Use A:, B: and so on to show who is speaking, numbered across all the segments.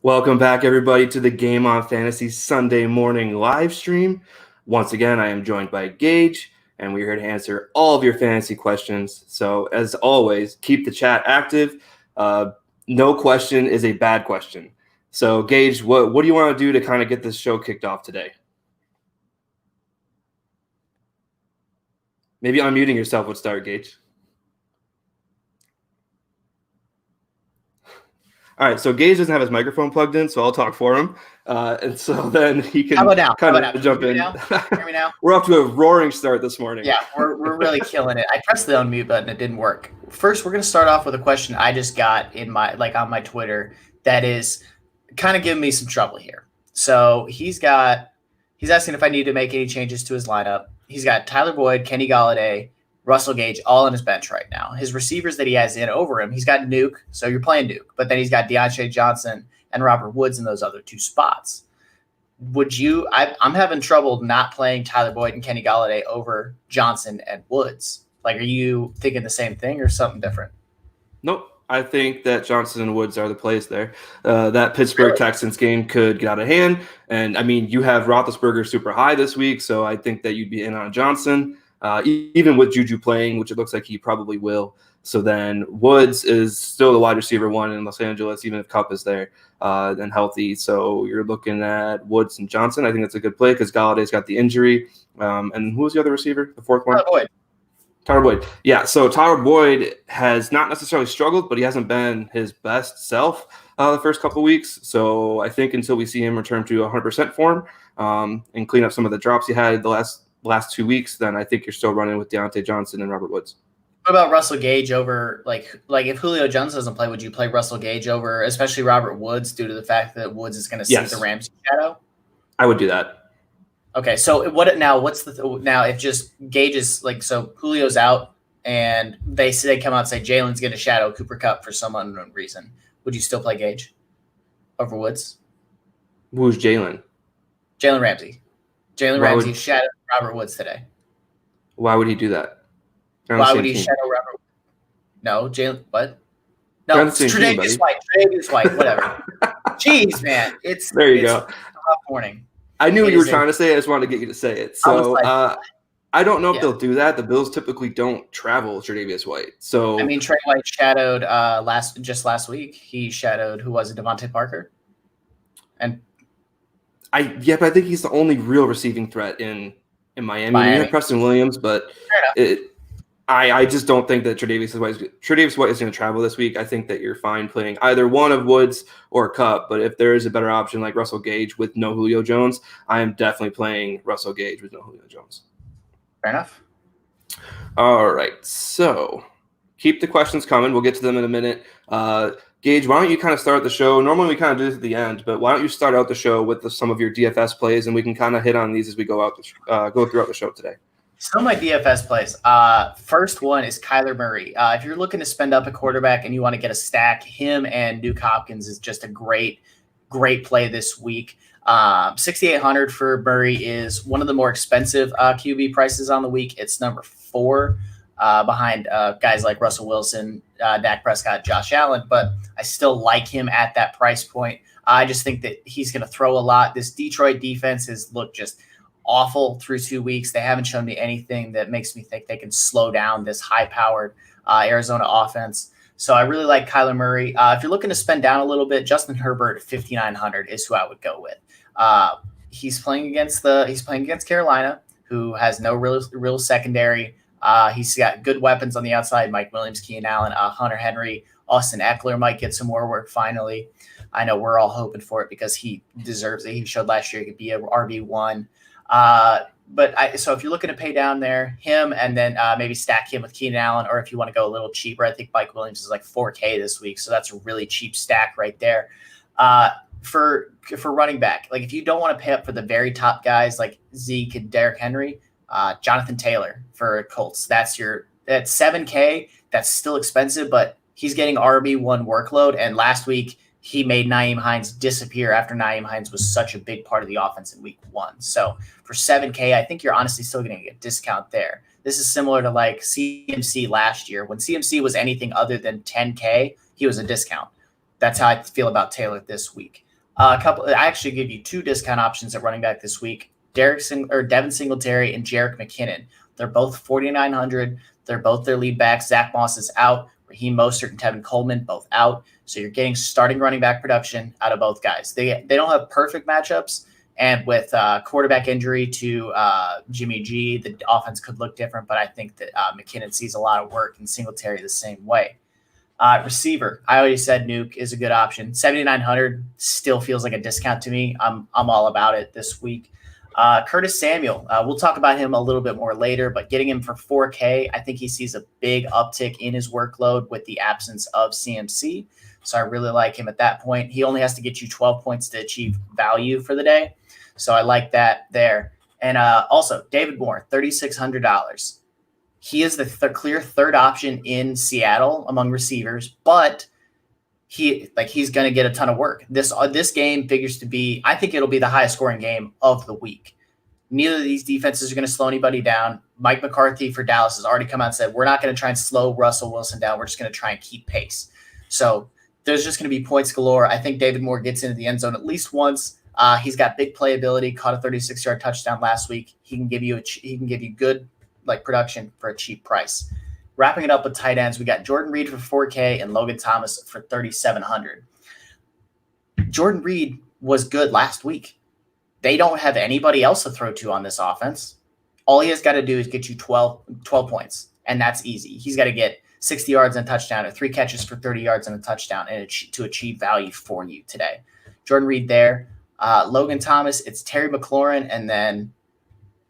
A: Welcome back, everybody, to the Game on Fantasy Sunday morning live stream. Once again, I am joined by Gage, and we're here to answer all of your fantasy questions. So, as always, keep the chat active. No question is a bad question. So, Gage, what do you want to do to kind of get this show kicked off today? Maybe unmuting yourself would start, Gage. All right, so Gage doesn't have his microphone plugged in, so I'll talk for him. And so then he can kind of jump in.
B: Hear me now?
A: We're off to a roaring start this morning.
B: Yeah, we're really killing it. I pressed the unmute button. It didn't work. First, we're going to start off with a question I just got in on my Twitter that is kind of giving me some trouble here. So he's asking if I need to make any changes to his lineup. He's got Tyler Boyd, Kenny Golladay, Russell Gage all on his bench right now. His receivers that he has in over him, he's got Nuke, so you're playing Nuke, but then he's got Deontay Johnson and Robert Woods in those other two spots. I'm having trouble not playing Tyler Boyd and Kenny Golladay over Johnson and Woods. Like, are you thinking the same thing or something different?
A: Nope. I think that Johnson and Woods are the plays there. That Pittsburgh Texans game could get out of hand. And, I mean, you have Roethlisberger super high this week, so I think that you'd be in on Johnson. Even with Juju playing, which it looks like he probably will. So then Woods is still the wide receiver one in Los Angeles, even if Kupp is there and healthy. So you're looking at Woods and Johnson. I think that's a good play because Galladay's got the injury. And who was the other receiver, the fourth one? Tyler Boyd. Yeah, so Tyler Boyd has not necessarily struggled, but he hasn't been his best self the first couple of weeks. So I think until we see him return to 100% form and clean up some of the drops he had the last 2 weeks, then I think you're still running with Deontay Johnson and Robert Woods.
B: What about Russell Gage over, like if Julio Jones doesn't play, would you play Russell Gage over, especially Robert Woods, due to the fact that Woods is going to see the Ramsey shadow?
A: I would do that.
B: Okay, so if just Gage is so Julio's out and they come out and say Jalen's going to shadow Cooper Kupp for some unknown reason, would you still play Gage over Woods?
A: Who's Jalen?
B: Jalen Ramsey. Jalen Ramsey shadowed Robert Woods today.
A: Why would he do that?
B: Why would he shadow Robert? No, Jalen. What? No, it's Tre'Davious White. Whatever. Jeez, man,
A: there you go.
B: A rough morning.
A: I knew what you were trying to say. I just wanted to get you to say it. So I don't know if they'll do that. The Bills typically don't travel Tre'Davious White. So
B: I mean, Trey White shadowed last week. He shadowed Devontae Parker, and
A: but I think he's the only real receiving threat in Miami. You have Preston Williams, but I just don't think that Tre'Davious White is going to travel this week. I think that you're fine playing either one of Woods or Kupp, but if there is a better option like Russell Gage with no Julio Jones, I am definitely playing Russell Gage with no Julio Jones.
B: Fair enough.
A: All right, so keep the questions coming. We'll get to them in a minute. Gage, why don't you kind of start the show? Normally we kind of do this at the end, but why don't you start out the show with some of your DFS plays, and we can kind of hit on these as we go throughout the show today.
B: Some of my DFS plays. First one is Kyler Murray. If you're looking to spend up a quarterback and you want to get a stack, him and Duke Hopkins is just a great play this week. 6,800 for Murray is one of the more expensive QB prices on the week. It's number 4 behind guys like Russell Wilson, Dak Prescott, Josh Allen, but I still like him at that price point. I just think that he's going to throw a lot. This Detroit defense has looked just awful through 2 weeks. They haven't shown me anything that makes me think they can slow down this high-powered Arizona offense. So I really like Kyler Murray. If you're looking to spend down a little bit, Justin Herbert at 5,900 is who I would go with. He's playing against Carolina, who has no real secondary. He's got good weapons on the outside: Mike Williams, Keenan Allen, Hunter Henry, Austin Eckler might get some more work finally. I know we're all hoping for it because he deserves it. He showed last year he could be a RB1. So if you're looking to pay down there, him, and then maybe stack him with Keenan Allen, or if you want to go a little cheaper, I think Mike Williams is like $4K this week, so that's a really cheap stack right there. For running back, like if you don't want to pay up for the very top guys like Zeke and Derrick Henry, Jonathan Taylor for Colts. That's 7K. That's still expensive, but he's getting RB1 workload. And last week he made Nyheim Hines disappear after Nyheim Hines was such a big part of the offense in week 1. So for 7K, I think you're honestly still going to get a discount there. This is similar to like CMC last year. When CMC was anything other than 10K, he was a discount. That's how I feel about Taylor this week. I actually give you 2 discount options at running back this week. Devin Singletary and Jerick McKinnon. They're both 4,900. They're both their lead backs. Zach Moss is out. Raheem Mostert and Tevin Coleman both out. So you're getting starting running back production out of both guys. They don't have perfect matchups. And with quarterback injury to Jimmy G, the offense could look different. But I think that McKinnon sees a lot of work and Singletary the same way. Receiver, I already said Nuke is a good option. 7,900 still feels like a discount to me. I'm all about it this week. Curtis Samuel, we'll talk about him a little bit more later, but getting him for 4K, I think he sees a big uptick in his workload with the absence of CMC. So I really like him at that point. He only has to get you 12 points to achieve value for the day. So I like that there. And also, David Moore, $3,600. He is the clear third option in Seattle among receivers, but he's going to get a ton of work. This game figures to be, I think it'll be the highest scoring game of the week. Neither of these defenses are going to slow anybody down. Mike McCarthy for Dallas has already come out and said, we're not going to try and slow Russell Wilson down. We're just going to try and keep pace. So there's just going to be points galore. I think David Moore gets into the end zone at least once. He's got big playability, caught a 36-yard touchdown last week. He can give you good production for a cheap price. Wrapping it up with tight ends, we got Jordan Reed for 4K and Logan Thomas for 3,700. Jordan Reed was good last week. They don't have anybody else to throw to on this offense. All he has got to do is get you 12 points, and that's easy. He's got to get 60 yards and a touchdown, or 3 catches for 30 yards and a touchdown, and to achieve value for you today. Jordan Reed there. Logan Thomas, it's Terry McLaurin, and then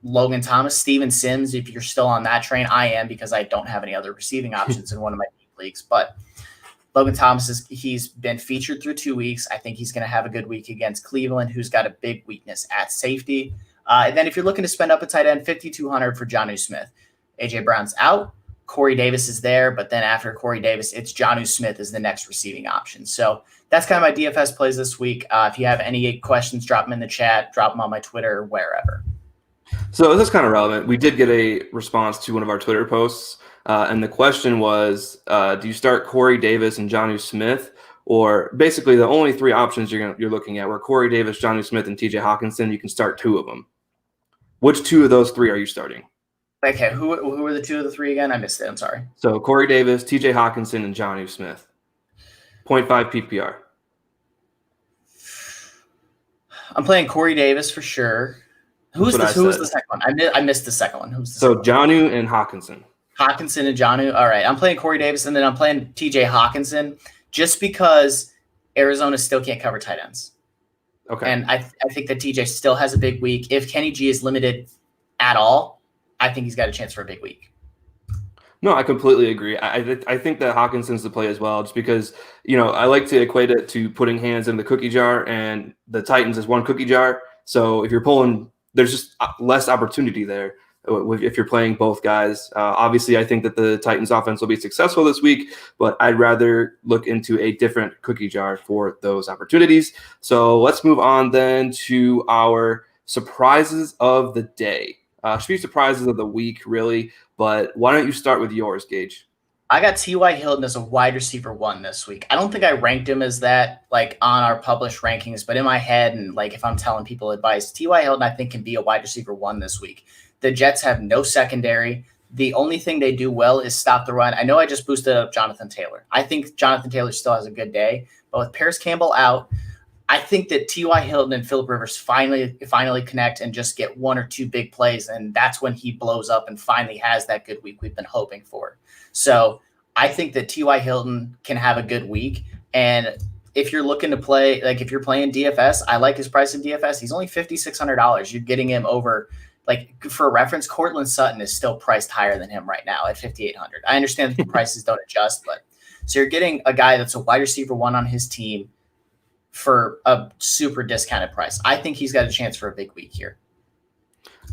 B: Logan Thomas, Steven Sims, if you're still on that train. I am, because I don't have any other receiving options in one of my leagues. But Logan Thomas, he's been featured through 2 weeks. I think he's going to have a good week against Cleveland, who's got a big weakness at safety. And then if you're looking to spend up a tight end, 5,200 for Jonnu Smith. A.J. Brown's out. Corey Davis is there. But then after Corey Davis, it's Jonnu Smith is the next receiving option. So that's kind of my DFS plays this week. If you have any questions, drop them in the chat. Drop them on my Twitter or wherever.
A: So this is kind of relevant. We did get a response to one of our Twitter posts, and the question was, do you start Corey Davis and Jonnu Smith? Or basically the only 3 options you're looking at were Corey Davis, Jonnu Smith, and TJ Hawkinson. You can start 2 of them. Which 2 of those 3 are you starting?
B: Okay, who were the 2 of the 3 again? I missed it. I'm sorry.
A: So Corey Davis, TJ Hawkinson, and Jonnu Smith. 0.5 PPR.
B: I'm playing Corey Davis for sure. Who was the second one? I missed the second one.
A: Jonnu and Hawkinson.
B: Hawkinson and Jonnu. All right. I'm playing Corey Davis, and then I'm playing TJ Hawkinson just because Arizona still can't cover tight ends.
A: Okay.
B: And I think that TJ still has a big week. If Kenny G is limited at all, I think he's got a chance for a big week.
A: No, I completely agree. I think that Hawkinson's the play as well, just because, I like to equate it to putting hands in the cookie jar, and the Titans is one cookie jar. So if you're pulling, there's just less opportunity there if you're playing both guys. Obviously, I think that the Titans offense will be successful this week, but I'd rather look into a different cookie jar for those opportunities. So let's move on then to our surprises of the day. Should be surprises of the week, really, but why don't you start with yours, Gage?
B: I got T.Y. Hilton as a wide receiver 1 this week. I don't think I ranked him as that, on our published rankings, but in my head and, if I'm telling people advice, T.Y. Hilton, I think, can be a wide receiver 1 this week. The Jets have no secondary. The only thing they do well is stop the run. I know I just boosted up Jonathan Taylor. I think Jonathan Taylor still has a good day, but with Paris Campbell out, I think that T.Y. Hilton and Phillip Rivers finally connect and just get 1 or 2 big plays, and that's when he blows up and finally has that good week we've been hoping for. So I think that T.Y. Hilton can have a good week, and if you're looking to play, if you're playing DFS, I like his price in DFS. He's only $5,600. You're getting him over, for reference, Cortland Sutton is still priced higher than him right now at $5,800. I understand that the prices don't adjust, but so you're getting a guy that's a wide receiver 1 on his team for a super discounted price. I think he's got a chance for a big week here.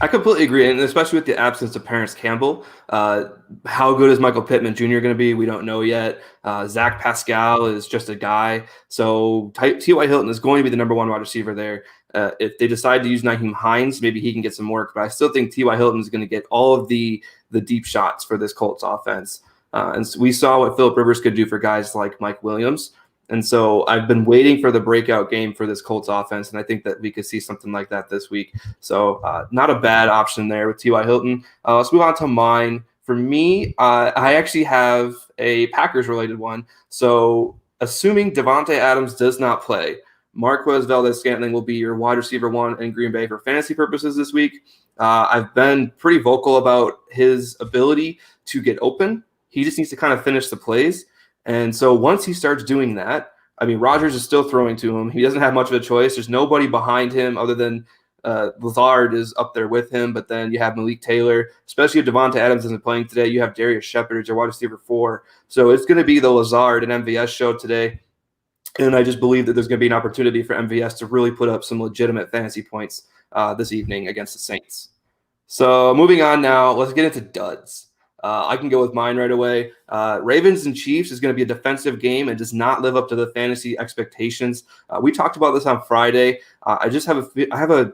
A: I completely agree, and especially with the absence of Paris Campbell. How good is Michael Pittman Jr. going to be? We don't know yet. Zach Pascal is just a guy. So T.Y. Hilton is going to be the number 1 wide receiver there. If they decide to use Nyheim Hines, maybe he can get some work. But I still think T.Y. Hilton is going to get all of the deep shots for this Colts offense. And so we saw what Phillip Rivers could do for guys like Mike Williams. And so I've been waiting for the breakout game for this Colts offense, and I think that we could see something like that this week. So not a bad option there with T.Y. Hilton. Let's move on to mine. For me, I actually have a Packers-related one. So assuming Devontae Adams does not play, Marquez Valdes-Scantling will be your wide receiver one in Green Bay for fantasy purposes this week. I've been pretty vocal about his ability to get open. He just needs to kind of finish the plays. And so once he starts doing that, I mean, Rodgers is still throwing to him. He doesn't have much of a choice. There's nobody behind him other than Lazard is up there with him. But then you have Malik Taylor, especially if Devonta Adams isn't playing today. You have Darius Shepard as your wide receiver 4. So it's going to be the Lazard and MVS show today. And I just believe that there's going to be an opportunity for MVS to really put up some legitimate fantasy points this evening against the Saints. So moving on now, let's get into duds. I can go with mine right away. Ravens and Chiefs is going to be a defensive game and does not live up to the fantasy expectations. We talked about this on Friday. I have a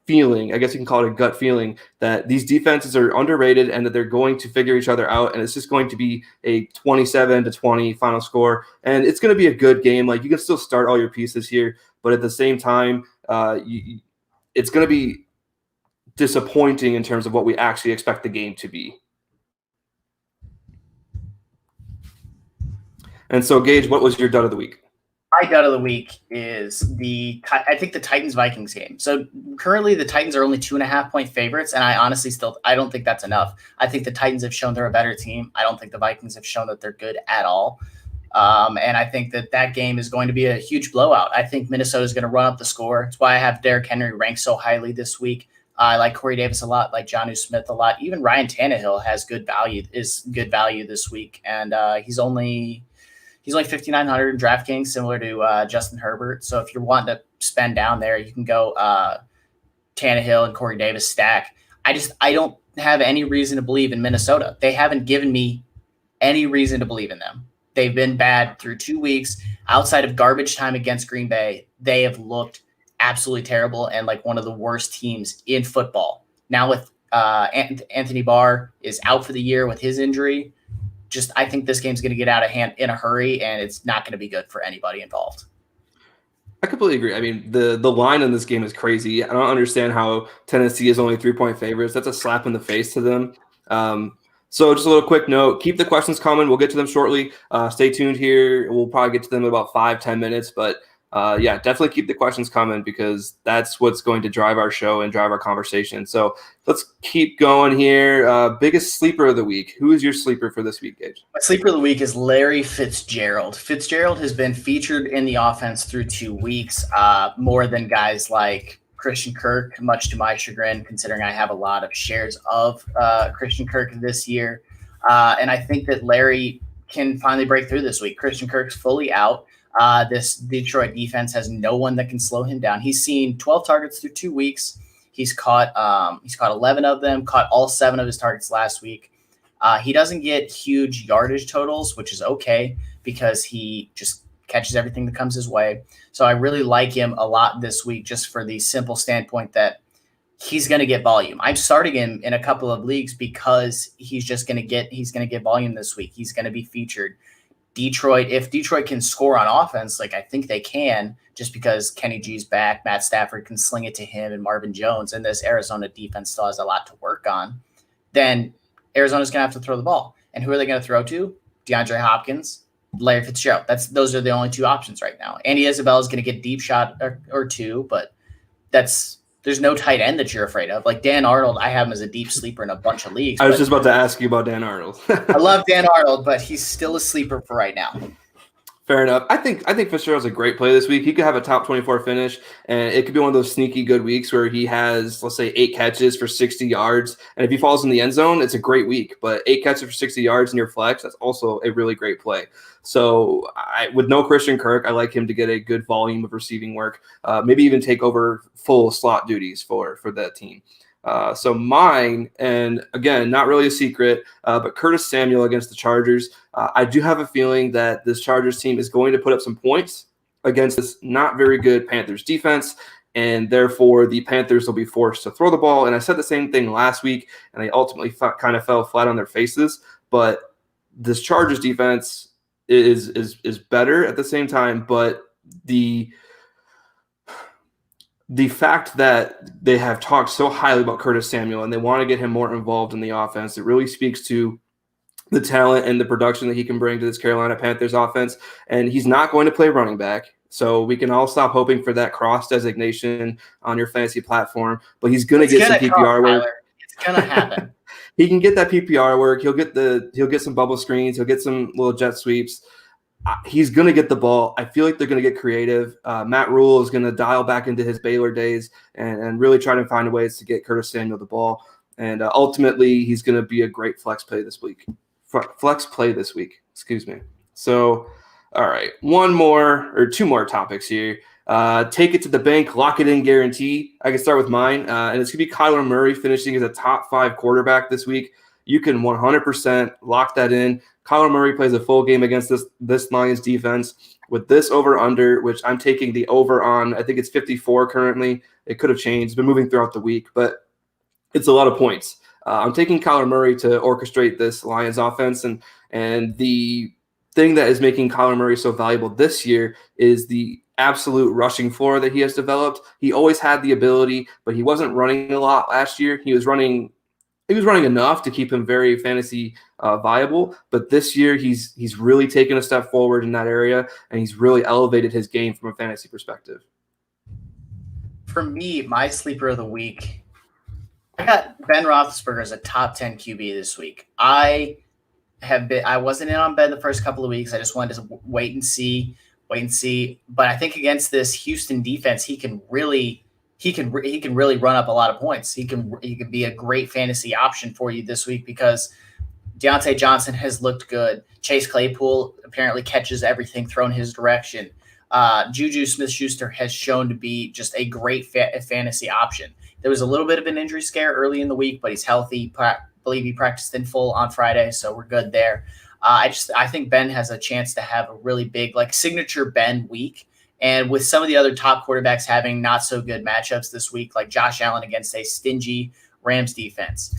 A: feeling, I guess you can call it a gut feeling, that these defenses are underrated and that they're going to figure each other out. And it's just going to be a 27-20 final score. And it's going to be a good game. Like, you can still start all your pieces here, but at the same time, it's going to be disappointing in terms of what we actually expect the game to be. And so, Gage, what was your dud of the week?
B: My dud of the week is I think the Titans-Vikings game. So currently the Titans are only 2.5-point favorites, and I don't think that's enough. I think the Titans have shown they're a better team. I don't think the Vikings have shown that they're good at all. And I think that game is going to be a huge blowout. I think Minnesota is going to run up the score. That's why I have Derrick Henry ranked so highly this week. I like Corey Davis a lot, like Jonnu Smith a lot. Even Ryan Tannehill has good value this week, and he's only 5,900 in DraftKings, similar to Justin Herbert. So if you're wanting to spend down there, you can go Tannehill and Corey Davis stack. I don't have any reason to believe in Minnesota. They haven't given me any reason to believe in them. They've been bad through 2 weeks. Outside of garbage time against Green Bay, they have looked absolutely terrible and like one of the worst teams in football. Now with Anthony Barr is out for the year with his injury. I think this game's going to get out of hand in a hurry, and it's not going to be good for anybody involved.
A: I completely agree. I mean, the line in this game is crazy. I don't understand how Tennessee is only 3-point favorites. That's a slap in the face to them. So just a little quick note, keep the questions coming. We'll get to them shortly. Stay tuned here. We'll probably get to them in about 5-10 minutes, but definitely keep the questions coming because that's what's going to drive our show and drive our conversation. So let's keep going here. Biggest sleeper of the week. Who is your sleeper for this week, Gage?
B: My sleeper of the week is Larry Fitzgerald. Fitzgerald has been featured in the offense through 2 weeks, more than guys like Christian Kirk, much to my chagrin, considering I have a lot of shares of Christian Kirk this year. And I think that Larry can finally break through this week. Christian Kirk's fully out. This Detroit defense has no one that can slow him down. He's seen 12 targets through 2 weeks. He's caught 11 of them, caught all 7 of his targets last week. He doesn't get huge yardage totals, which is okay because he just catches everything that comes his way. So I really like him a lot this week just for the simple standpoint that he's going to get volume. I'm starting him in a couple of leagues because he's going to get volume this week. He's going to be featured. If Detroit can score on offense, like I think they can, just because Kenny G's back, Matt Stafford can sling it to him and Marvin Jones, and this Arizona defense still has a lot to work on, then Arizona's going to have to throw the ball. And who are they going to throw to? DeAndre Hopkins, Larry Fitzgerald. Those are the only 2 options right now. Andy Isabella is going to get deep shot or 2, but there's no tight end that you're afraid of. Like Dan Arnold, I have him as a deep sleeper in a bunch of leagues.
A: I was just about to ask you about Dan Arnold.
B: I love Dan Arnold, but he's still a sleeper for right now.
A: Fair enough. I think Fitzgerald's a great play this week. He could have a top 24 finish, and it could be one of those sneaky good weeks where he has, let's say, 8 catches for 60 yards. And if he falls in the end zone, it's a great week. But 8 catches for 60 yards in your flex, that's also a really great play. So with no Christian Kirk, I like him to get a good volume of receiving work, maybe even take over full slot duties for that team. So mine, and again, not really a secret, but Curtis Samuel against the Chargers. I do have a feeling that this Chargers team is going to put up some points against this not very good Panthers defense, and therefore the Panthers will be forced to throw the ball. And I said the same thing last week, and they ultimately kind of fell flat on their faces. But this Chargers defense, is better at the same time, but the fact that they have talked so highly about Curtis Samuel and they want to get him more involved in the offense, it really speaks to the talent and the production that he can bring to this Carolina Panthers offense. And he's not going to play running back. So we can all stop hoping for that cross designation on your fantasy platform, but he's going to get some PPR work.
B: Tyler. It's going to happen.
A: He can get that PPR work. He'll get some bubble screens. He'll get some little jet sweeps. He's going to get the ball. I feel like they're going to get creative. Matt Rule is going to dial back into his Baylor days and really try to find ways to get Curtis Samuel the ball. And ultimately, he's going to be a great flex play this week. Excuse me. So, all right, two more topics here. Take it to the bank, lock it in guarantee. I can start with mine, and it's going to be Kyler Murray finishing as a top 5 quarterback this week. You can 100% lock that in. Kyler Murray plays a full game against this Lions defense with this over-under, which I'm taking the over on. I think it's 54 currently. It could have changed. It's been moving throughout the week, but it's a lot of points. I'm taking Kyler Murray to orchestrate this Lions offense, and the thing that is making Kyler Murray so valuable this year is the absolute rushing floor that he has developed. He always had the ability, but he wasn't running a lot last year. He was running enough to keep him very fantasy viable, but this year he's really taken a step forward in that area, and he's really elevated his game from a fantasy perspective.
B: For me, my sleeper of the week, I got Ben Roethlisberger as a top 10 QB this week. I wasn't in on Ben the first couple of weeks. I just wanted to wait and see. But I think against this Houston defense, he can really run up a lot of points. He can be a great fantasy option for you this week because Deontay Johnson has looked good. Chase Claypool apparently catches everything thrown his direction. Juju Smith-Schuster has shown to be just a great fantasy option. There was a little bit of an injury scare early in the week, but he's healthy. I believe he practiced in full on Friday, so we're good there. I think Ben has a chance to have a really big, signature Ben week. And with some of the other top quarterbacks having not so good matchups this week, like Josh Allen against a stingy Rams defense,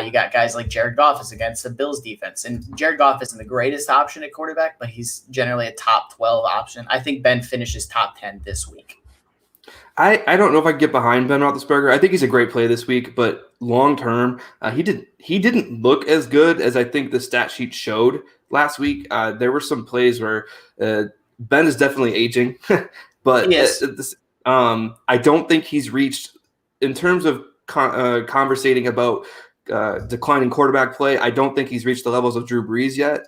B: you got guys like Jared Goff is against the Bills defense. And Jared Goff isn't the greatest option at quarterback, but he's generally a top 12 option. I think Ben finishes top 10 this week.
A: I don't know if I can get behind Ben Roethlisberger. I think he's a great play this week, but long term, he didn't look as good as I think the stat sheet showed last week. There were some plays where Ben is definitely aging, but
B: yes.
A: I don't think he's reached, in terms of conversating about declining quarterback play, I don't think he's reached the levels of Drew Brees yet,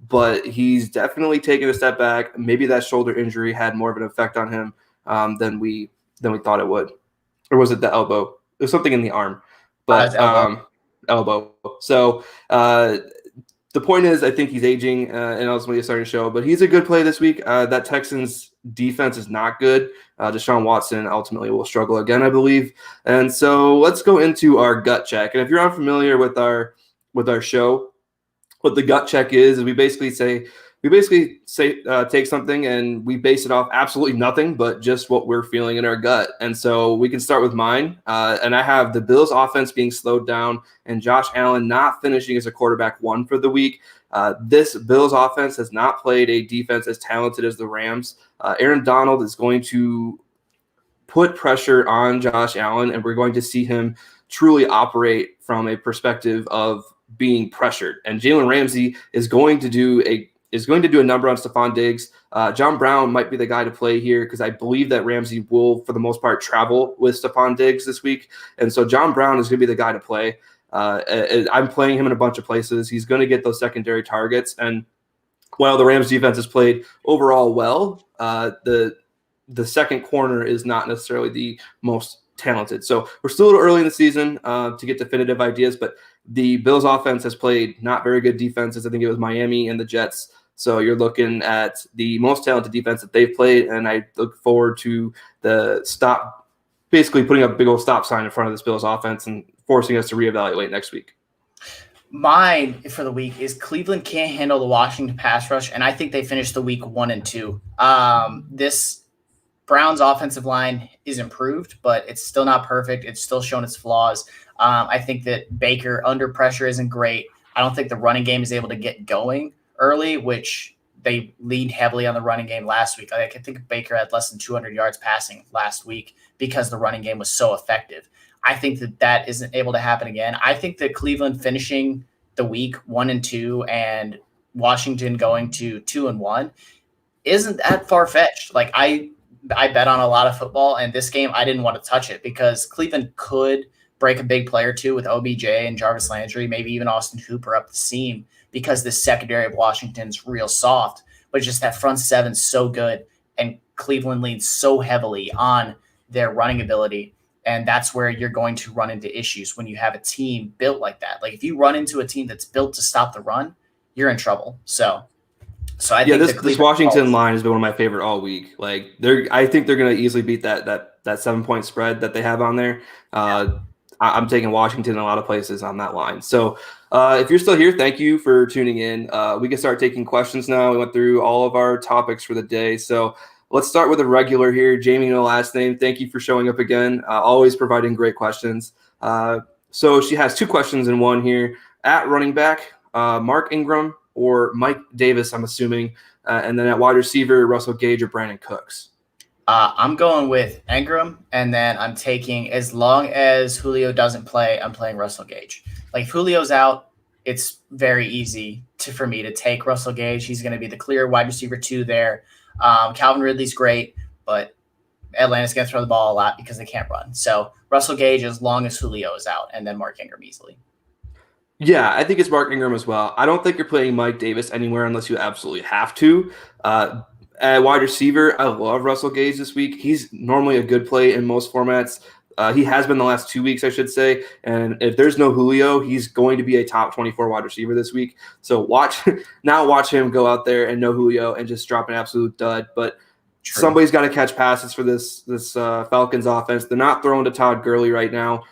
A: but he's definitely taken a step back. Maybe that shoulder injury had more of an effect on him than we thought it would. Or was it the elbow? It was something in the arm, but elbow. So the point is, I think he's aging and ultimately starting to show, but he's a good play this week. That Texans defense is not good. Deshaun Watson ultimately will struggle again, I believe. And so let's go into our gut check. And if you're unfamiliar with our show, what the gut check is we basically say take something and we base it off absolutely nothing but just what we're feeling in our gut. And so we can start with mine. And I have the Bills offense being slowed down and Josh Allen not finishing as a quarterback 1 for the week. This Bills offense has not played a defense as talented as the Rams. Aaron Donald is going to put pressure on Josh Allen, and we're going to see him truly operate from a perspective of being pressured. And Jalen Ramsey is going to do a number on Stephon Diggs. John Brown might be the guy to play here because I believe that Ramsey will, for the most part, travel with Stephon Diggs this week. And so John Brown is going to be the guy to play. I'm playing him in a bunch of places. He's going to get those secondary targets. And while the Rams defense has played overall well, the second corner is not necessarily the most talented. So we're still a little early in the season to get definitive ideas, but the Bills offense has played not very good defenses. I think it was Miami and the Jets. So you're looking at the most talented defense that they've played, and I look forward to basically putting a big old stop sign in front of this Bills offense and forcing us to reevaluate next week.
B: Mine for the week is Cleveland can't handle the Washington pass rush, and I think they finished the week 1 and 2. This Browns offensive line is improved, but it's still not perfect. It's still shown its flaws. I think that Baker under pressure isn't great. I don't think the running game is able to get going early, which they leaned heavily on the running game last week. I think Baker had less than 200 yards passing last week because the running game was so effective. I think that isn't able to happen again. I think that Cleveland finishing the week 1-2 and Washington going to 2-1 isn't that far-fetched. Like I bet on a lot of football, and this game I didn't want to touch it because Cleveland could break a big play or two with OBJ and Jarvis Landry, maybe even Austin Hooper up the seam because the secondary of Washington's real soft, but just that front seven's so good, and Cleveland leans so heavily on their running ability. And that's where you're going to run into issues when you have a team built like that. Like if you run into a team that's built to stop the run, you're in trouble. So I think
A: this Washington line has been one of my favorite all week. Like I think they're going to easily beat that 7-point spread that they have on there. I'm taking Washington in a lot of places on that line. So if you're still here, thank you for tuning in. We can start taking questions now. We went through all of our topics for the day. So let's start with a regular here. Jamie, no last name. Thank you for showing up again. Always providing great questions. So she has 2 questions in one here. At running back, Mark Ingram or Mike Davis, I'm assuming. And then at wide receiver, Russell Gage or Brandon Cooks.
B: I'm going with Ingram, and then I'm taking, as long as Julio doesn't play, I'm playing Russell Gage. Like if Julio's out, it's very easy for me to take Russell Gage. He's going to be the clear wide receiver 2 there. Calvin Ridley's great, but Atlanta's going to throw the ball a lot because they can't run. So Russell Gage, as long as Julio is out, and then Mark Ingram easily.
A: Yeah, I think it's Mark Ingram as well. I don't think you're playing Mike Davis anywhere unless you absolutely have to. At wide receiver, I love Russell Gage this week. He's normally a good play in most formats. He has been the last 2 weeks, I should say. And if there's no Julio, he's going to be a top 24 wide receiver this week. So watch him go out there and no Julio and just drop an absolute dud. But somebody's got to catch passes for this Falcons offense. They're not throwing to Todd Gurley right now.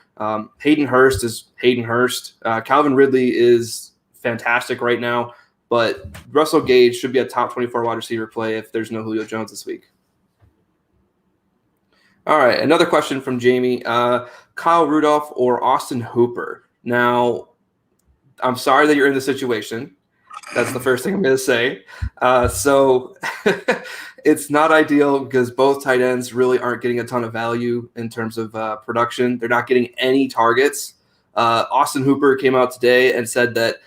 A: Hayden Hurst is Hayden Hurst. Calvin Ridley is fantastic right now. But Russell Gage should be a top 24 wide receiver play if there's no Julio Jones this week. All right, another question from Jamie. Kyle Rudolph or Austin Hooper? Now, I'm sorry that you're in this situation. That's the first thing I'm going to say. So it's not ideal because both tight ends really aren't getting a ton of value in terms of production. They're not getting any targets. Austin Hooper came out today and said that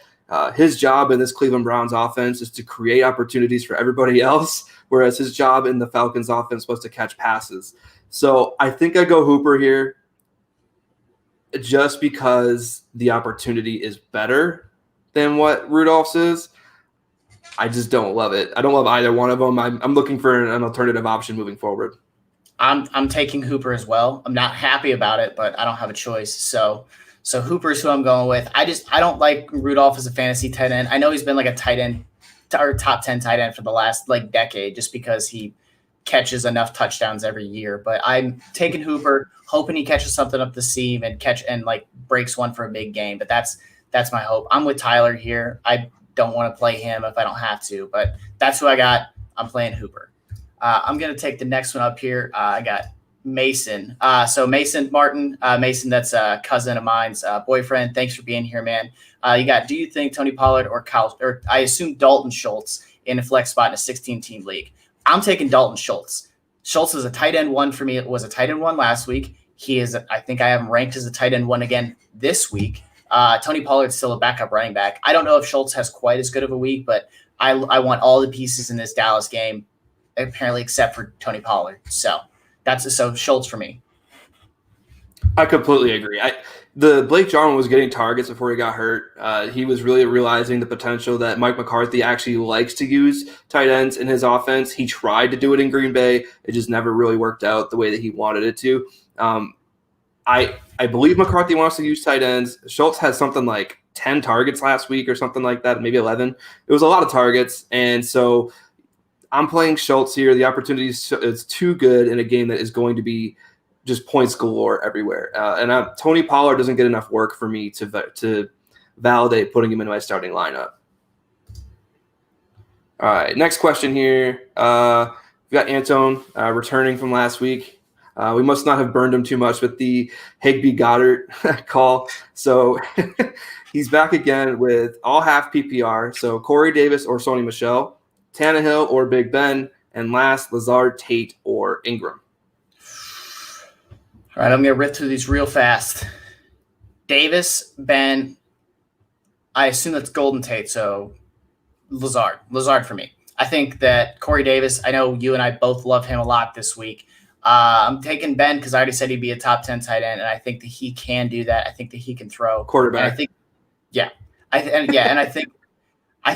A: his job in this Cleveland Browns offense is to create opportunities for everybody else, whereas his job in the Falcons offense was to catch passes. So I think I go Hooper here just because the opportunity is better than what Rudolph's is. I just don't love it. I don't love either one of them. I'm looking for an alternative option moving forward.
B: I'm taking Hooper as well. I'm not happy about it, but I don't have a choice. So Hooper is who I'm going with. I don't like Rudolph as a fantasy tight end. I know he's been like a tight end or top 10 tight end for the last decade just because he catches enough touchdowns every year. But I'm taking Hooper, hoping he catches something up the seam and breaks one for a big game. But that's my hope. I'm with Tyler here. I don't want to play him if I don't have to, but that's who I got. I'm playing Hooper. I'm going to take the next one up here. I got Mason. So Mason Martin, Mason, that's a cousin of mine's boyfriend. Thanks for being here, man. Do you think Tony Pollard or I assume Dalton Schultz in a flex spot in a 16-team league? I'm taking Dalton Schultz. Schultz is a tight end 1 for me. It was a tight end 1 last week. He is, I think I have him ranked as a tight end 1 again this week. Tony Pollard's still a backup running back. I don't know if Schultz has quite as good of a week, but I want all the pieces in this Dallas game, apparently except for Tony Pollard. So Schultz for me.
A: I completely agree. The Blake Jarwin was getting targets before he got hurt. He was really realizing the potential that Mike McCarthy actually likes to use tight ends in his offense. He tried to do it in Green Bay. It just never really worked out the way that he wanted it to. I believe McCarthy wants to use tight ends. Schultz had something like 10 targets last week or something like that, maybe 11. It was a lot of targets. And so I'm playing Schultz here. The opportunity is too good in a game that is going to be just points galore everywhere. Tony Pollard doesn't get enough work for me to validate putting him in my starting lineup. All right, next question here. We got Antone returning from last week. We must not have burned him too much with the Higbee Goddard call. So he's back again with all half PPR. So Corey Davis or Sony Michel. Tannehill or Big Ben, and last, Lazard, Tate, or Ingram.
B: All right, I'm going to rip through these real fast. Davis, Ben, I assume that's Golden Tate, so Lazard for me. I think that Corey Davis, I know you and I both love him a lot this week. I'm taking Ben because I already said he'd be a top 10 tight end, and I think that he can do that. I think that he can throw.
A: Quarterback.
B: And I think, I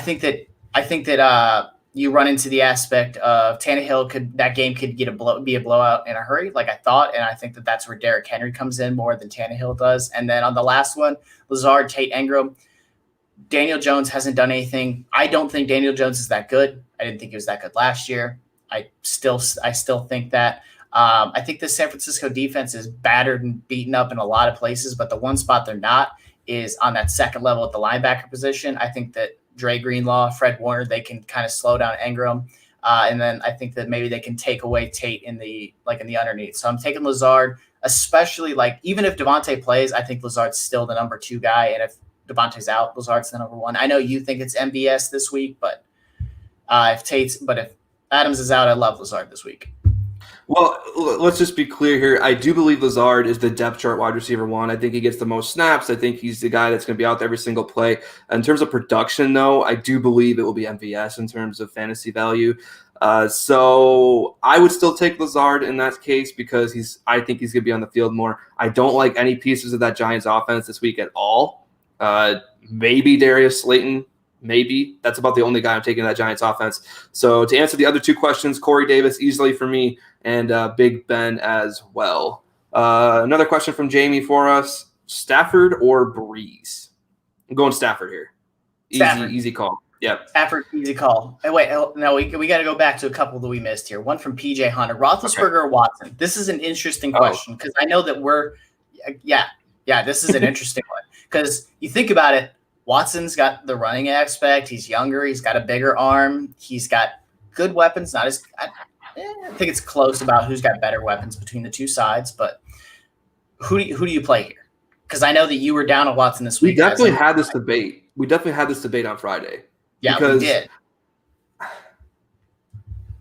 B: think that you run into the aspect of Tannehill that game could be a blowout in a hurry, like I thought, and I think that that's where Derrick Henry comes in more than Tannehill does. And then on the last one, Lazard, Tate, Ingram. Daniel Jones hasn't done anything. I don't think Daniel Jones is that good. I didn't think he was that good last year. I still think that. I think the San Francisco defense is battered and beaten up in a lot of places, but the one spot they're not is on that second level at the linebacker position. I think that Dre Greenlaw, Fred Warner, they can kind of slow down Ingram. And then I think that maybe they can take away Tate in the underneath. So I'm taking Lazard, especially even if Devontae plays, I think Lazard's still the number 2 guy. And if Devontae's out, Lazard's the number 1. I know you think it's MBS this week, but if Adams is out, I love Lazard this week.
A: Well, let's just be clear here. I do believe Lazard is the depth chart wide receiver 1. I think he gets the most snaps. I think he's the guy that's going to be out there every single play. In terms of production, though, I do believe it will be MVS in terms of fantasy value. So I would still take Lazard in that case because I think he's going to be on the field more. I don't like any pieces of that Giants offense this week at all. Maybe Darius Slayton. Maybe. That's about the only guy I'm taking in that Giants offense. So to answer the other 2 questions, Corey Davis easily for me and Big Ben as well. Another question from Jamie for us. Stafford or Breeze? I'm going Stafford here. Easy call. Yep.
B: Stafford, easy call. Hey, wait, no, we got to go back to a couple that we missed here. One from PJ Hunter. Roethlisberger or Watson? This is an interesting question because I know that this is an interesting one because you think about it, Watson's got the running aspect. He's younger. He's got a bigger arm. He's got good weapons. I think it's close about who's got better weapons between the two sides. But who do you play here? Because I know that you were down on Watson this week.
A: We definitely had this debate. We definitely had this debate on Friday.
B: Yeah, we did.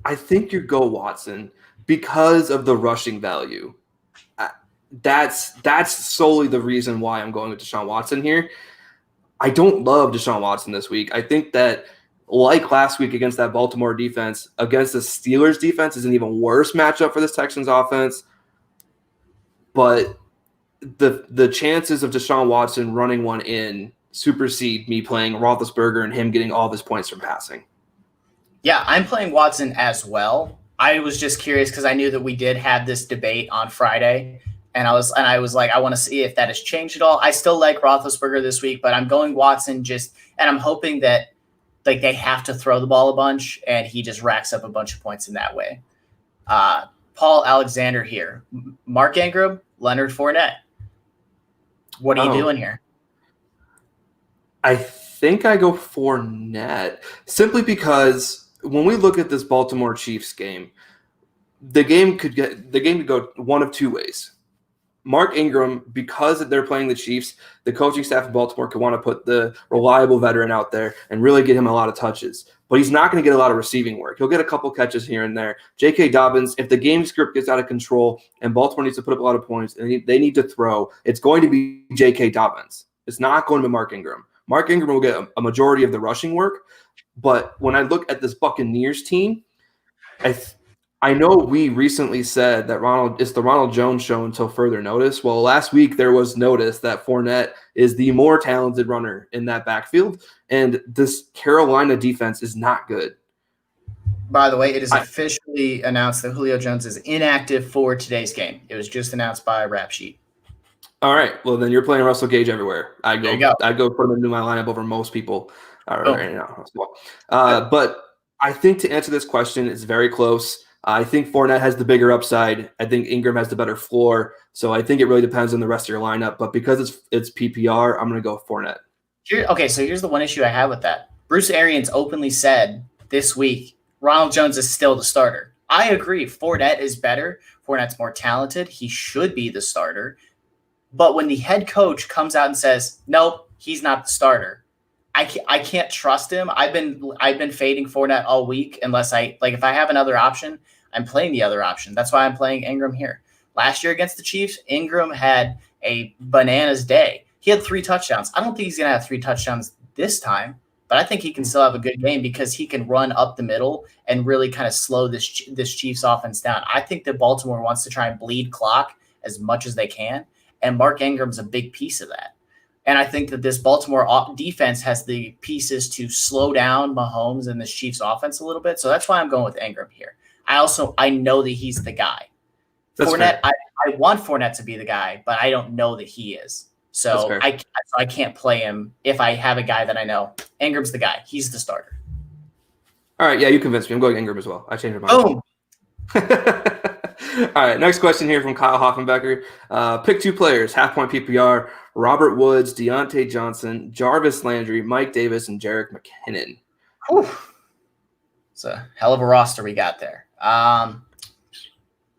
A: I think you go Watson because of the rushing value. That's solely the reason why I'm going with Deshaun Watson here. I don't love Deshaun Watson this week. I think that, like last week against that Baltimore defense, against the Steelers defense is an even worse matchup for this Texans offense. But the chances of Deshaun Watson running one in supersede me playing Roethlisberger and him getting all of his points from passing.
B: Yeah, I'm playing Watson as well. I was just curious because I knew that we did have this debate on Friday. And I was like, I want to see if that has changed at all. I still like Roethlisberger this week, but I'm going Watson and I'm hoping that they have to throw the ball a bunch and he just racks up a bunch of points in that way. Paul Alexander here. Mark Ingram, Leonard Fournette. What are you doing here?
A: I think I go Fournette simply because when we look at this Baltimore Chiefs game, the game could go one of 2 ways. Mark Ingram, because they're playing the Chiefs, the coaching staff in Baltimore could want to put the reliable veteran out there and really get him a lot of touches. But he's not going to get a lot of receiving work. He'll get a couple catches here and there. J.K. Dobbins, if the game script gets out of control and Baltimore needs to put up a lot of points and they need to throw, it's going to be J.K. Dobbins. It's not going to be Mark Ingram. Mark Ingram will get a majority of the rushing work. But when I look at this Buccaneers team, I know we recently said that it's the Ronald Jones show until further notice. Well, last week there was notice that Fournette is the more talented runner in that backfield, and this Carolina defense is not good.
B: By the way, it is officially announced that Julio Jones is inactive for today's game. It was just announced by Rap Sheet.
A: All right. Well, then you're playing Russell Gage everywhere. I go put him into my lineup over most people right now. But I think to answer this question, it's very close. I think Fournette has the bigger upside. I think Ingram has the better floor. So I think it really depends on the rest of your lineup. But because it's PPR, I'm going to go Fournette.
B: So here's the one issue I have with that. Bruce Arians openly said this week, Ronald Jones is still the starter. I agree. Fournette is better. Fournette's more talented. He should be the starter. But when the head coach comes out and says, nope, he's not the starter, I can't trust him. I've been fading Fournette all week unless if I have another option, I'm playing the other option. That's why I'm playing Ingram here. Last year against the Chiefs, Ingram had a bananas day. He had 3 touchdowns. I don't think he's going to have 3 touchdowns this time, but I think he can still have a good game because he can run up the middle and really kind of slow this Chiefs offense down. I think that Baltimore wants to try and bleed clock as much as they can, and Mark Ingram's a big piece of that. And I think that this Baltimore defense has the pieces to slow down Mahomes and this Chiefs offense a little bit. So that's why I'm going with Ingram here. I know that he's the guy.
A: That's
B: Fournette,
A: fair.
B: I want Fournette to be the guy, but I don't know that he is. So I can't play him if I have a guy that I know. Ingram's the guy. He's the starter.
A: All right, yeah, you convinced me. I'm going Ingram as well. I changed my mind.
B: Boom.
A: All right, next question here from Kyle Hoffenbecker. Pick 2 players, half-point PPR, Robert Woods, Deontay Johnson, Jarvis Landry, Mike Davis, and Jerick McKinnon.
B: Whew. It's a hell of a roster we got there. I'm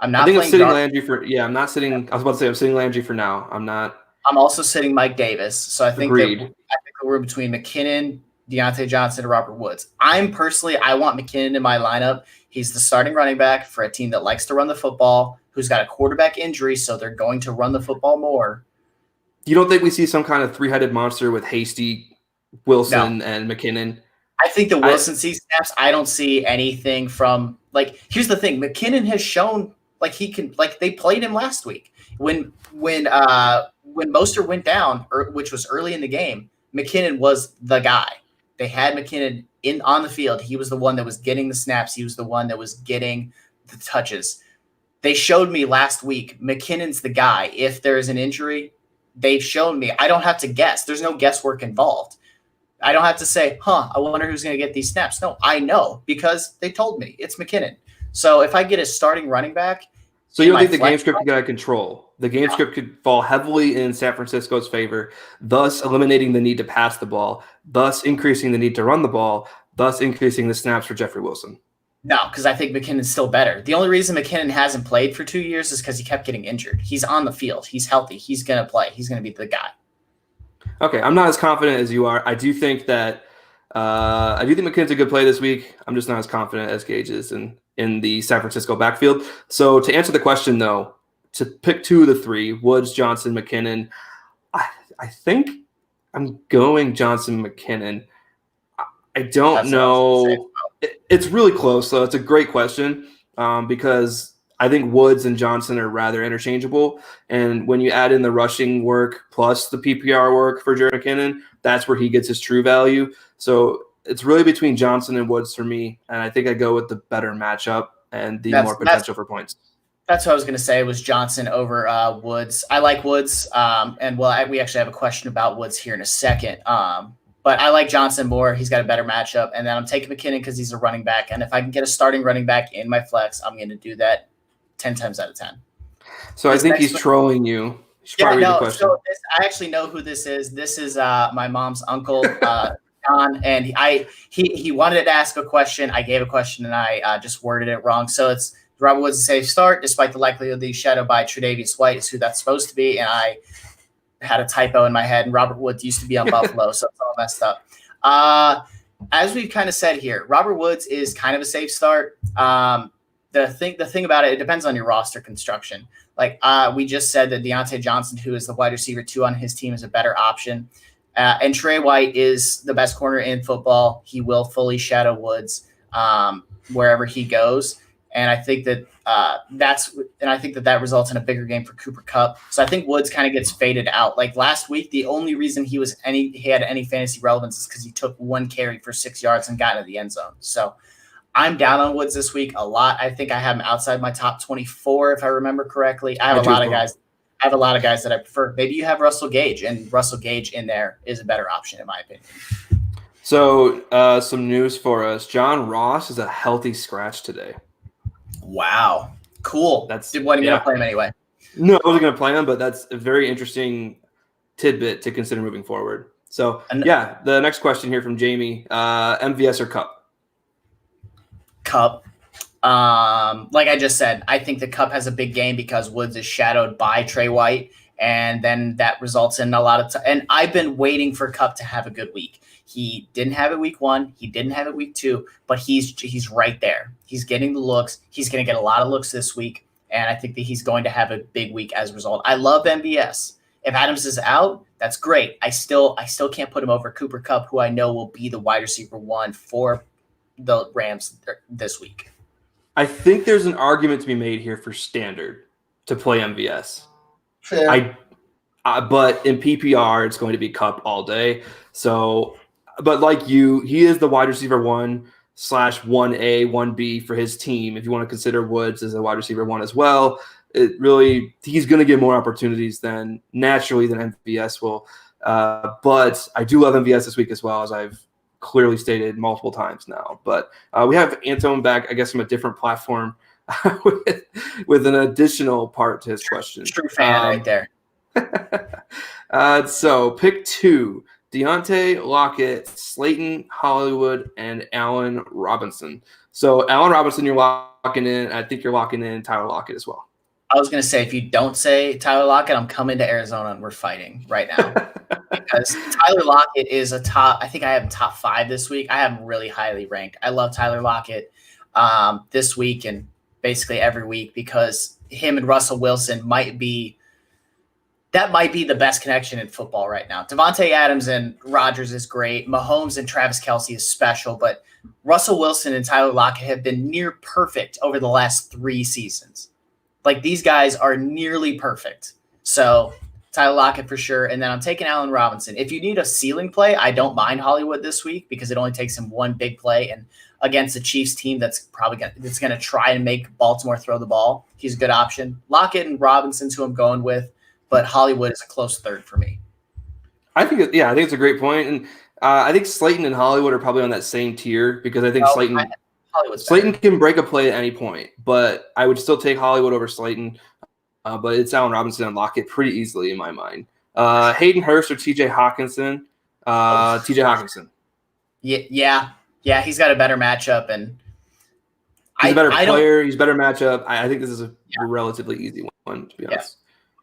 B: not.
A: I think I'm sitting Landry for. Yeah, I'm not sitting. I was about to say I'm sitting Landry for now. I'm not.
B: I'm also sitting Mike Davis. So I think
A: Agreed.
B: that we're between McKinnon, Deontay Johnson, and Robert Woods. I want McKinnon in my lineup. He's the starting running back for a team that likes to run the football, who's got a quarterback injury, so they're going to run the football more.
A: You don't think we see some kind of 3-headed monster with Hasty, Wilson, and McKinnon?
B: I think the Wilson sees snaps. I don't see anything from here's the thing. McKinnon has shown he can they played him last week. When Mostert went down, which was early in the game, McKinnon was the guy. They had McKinnon on the field. He was the one that was getting the snaps. He was the one that was getting the touches. They showed me last week McKinnon's the guy. If there is an injury, they've shown me. I don't have to guess. There's no guesswork involved. I don't have to say, I wonder who's going to get these snaps. No, I know because they told me it's McKinnon. So if I get a starting running back.
A: So you don't think the game script got control? The game script could fall heavily in San Francisco's favor, thus eliminating the need to pass the ball, thus increasing the need to run the ball, thus increasing the snaps for Jeffrey Wilson.
B: No, because I think McKinnon's still better. The only reason McKinnon hasn't played for 2 years is because he kept getting injured. He's on the field. He's healthy. He's going to play. He's going to be the guy.
A: Okay, I'm not as confident as you are. I do think McKinnon's a good play this week. I'm just not as confident as Gage is in the San Francisco backfield. So to answer the question, though, to pick 2 of the 3, Woods, Johnson, McKinnon, I think I'm going Johnson, McKinnon. I don't know. It's really close, though. It's a great question because I think Woods and Johnson are rather interchangeable. And when you add in the rushing work plus the PPR work for Jerick McKinnon, that's where he gets his true value. So it's really between Johnson and Woods for me. And I think I go with the better matchup and the more potential for points.
B: That's what I was going to say was Johnson over Woods. I like Woods. We actually have a question about Woods here in a second. But I like Johnson more. He's got a better matchup. And then I'm taking McKinnon because he's a running back. And if I can get a starting running back in my flex, I'm going to do that 10 times out of 10.
A: So I think he's trolling you.
B: So I actually know who this is. This is my mom's uncle, John, and he wanted to ask a question. I gave a question, and I just worded it wrong. So it's Robert Woods a safe start, despite the likelihood of the shadow by Tre'Davious White is who that's supposed to be, and I had a typo in my head, and Robert Woods used to be on Buffalo, so it's all messed up. As we've kind of said here, Robert Woods is kind of a safe start. The thing about it depends on your roster construction. We just said that Deontay Johnson, who is the wide receiver 2 on his team, is a better option. And Trey White is the best corner in football. He will fully shadow Woods wherever he goes. And I think that that results in a bigger game for Cooper Kupp. So I think Woods kind of gets faded out. Like last week, the only reason he had any fantasy relevance is because he took 1 carry for 6 yards and got into the end zone. So I'm down on Woods this week a lot. I think I have him outside my top 24, if I remember correctly. I have a lot of guys that I prefer. Maybe you have Russell Gage, and Russell Gage in there is a better option, in my opinion.
A: So some news for us. John Ross is a healthy scratch today.
B: Wow. Cool. Wasn't going to play him anyway.
A: No, I wasn't going to play him, but that's a very interesting tidbit to consider moving forward. So, the next question here from Jamie, MVS or Kupp?
B: Kupp. Like I just said, I think the Kupp has a big game because Woods is shadowed by Trey White, and then that results in a lot of and I've been waiting for Kupp to have a good week. He didn't have it week 1. He didn't have it week 2, but he's right there. He's getting the looks. He's going to get a lot of looks this week, and I think that he's going to have a big week as a result. I love MVS. If Adams is out, that's great. I still can't put him over Cooper Kupp, who I know will be the wide receiver 1 for the Rams this week.
A: I think there's an argument to be made here for standard to play MVS.
B: Fair.
A: But in PPR, it's going to be Kupp all day. So, but like you, he is the wide receiver 1/1A, 1B for his team. If you want to consider Woods as a wide receiver 1 as well, he's going to get more opportunities than MVS will. But I do love MVS this week as well, as I've clearly stated multiple times now. But we have Antone back, I guess, from a different platform with an additional part to his question.
B: True fan right there.
A: So pick 2: Deontay, Lockett, Slayton, Hollywood, and Allen Robinson. So Allen Robinson, you're locking in. I think you're locking in Tyler Lockett as well.
B: I was going to say, if you don't say Tyler Lockett, I'm coming to Arizona and we're fighting right now. Because Tyler Lockett is I think I have him top 5 this week. I have him really highly ranked. I love Tyler Lockett this week and basically every week, because him and Russell Wilson might be the best connection in football right now. Devontae Adams and Rodgers is great. Mahomes and Travis Kelce is special, but Russell Wilson and Tyler Lockett have been near perfect over the last 3 seasons. Like, these guys are nearly perfect. So Tyler Lockett for sure. And then I'm taking Allen Robinson. If you need a ceiling play, I don't mind Hollywood this week, because it only takes him one big play, and against the Chiefs team that's going to try and make Baltimore throw the ball, he's a good option. Lockett and Robinson's who I'm going with, but Hollywood is a close third for me.
A: I think it's a great point. And I think Slayton and Hollywood are probably on that same tier, because I think Slayton can break a play at any point, but I would still take Hollywood over Slayton. But it's Allen Robinson and Lockett pretty easily in my mind. Hayden Hurst or TJ Hawkinson? TJ Hawkinson. Yeah, he's got a better matchup, and
B: he's
A: a better player. He's a better matchup. I think this is a relatively easy one, to be honest.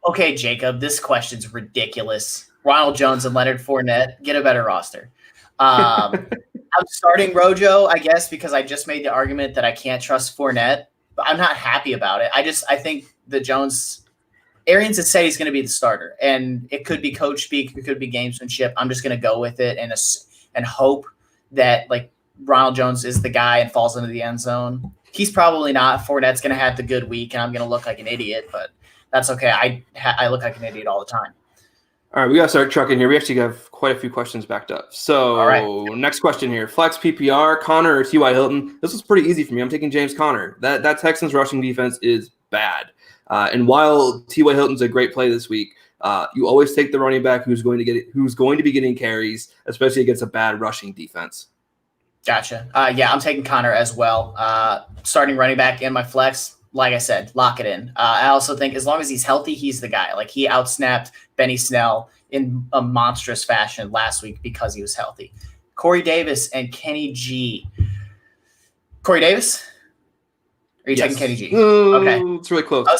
B: Okay, Jacob, this question's ridiculous. Ronald Jones and Leonard Fournette, get a better roster. I'm starting Rojo, I guess, because I just made the argument that I can't trust Fournette, but I'm not happy about it. I think the Jones – Arians had said he's going to be the starter, and it could be coach speak, it could be gamesmanship. I'm just going to go with it and hope that, like, Ronald Jones is the guy and falls into the end zone. He's probably not. Fournette's going to have the good week, and I'm going to look like an idiot, but that's okay. I look like an idiot all the time.
A: All right, we got to start trucking here. We actually have quite a few questions backed up. So Next question here. Flex PPR, Connor or T.Y. Hilton? This was pretty easy for me. I'm taking James Conner. That Texans rushing defense is bad. And while T.Y. Hilton's a great play this week, you always take the running back who's going to be getting carries, especially against a bad rushing defense.
B: Gotcha. I'm taking Connor as well. Starting running back in my flex, like I said, lock it in. I also think as long as he's healthy, he's the guy. Like, he outsnapped Benny Snell in a monstrous fashion last week because he was healthy. Corey Davis and Kenny G. Corey Davis? Or are you taking Kenny G? Okay.
A: It's really close.
B: I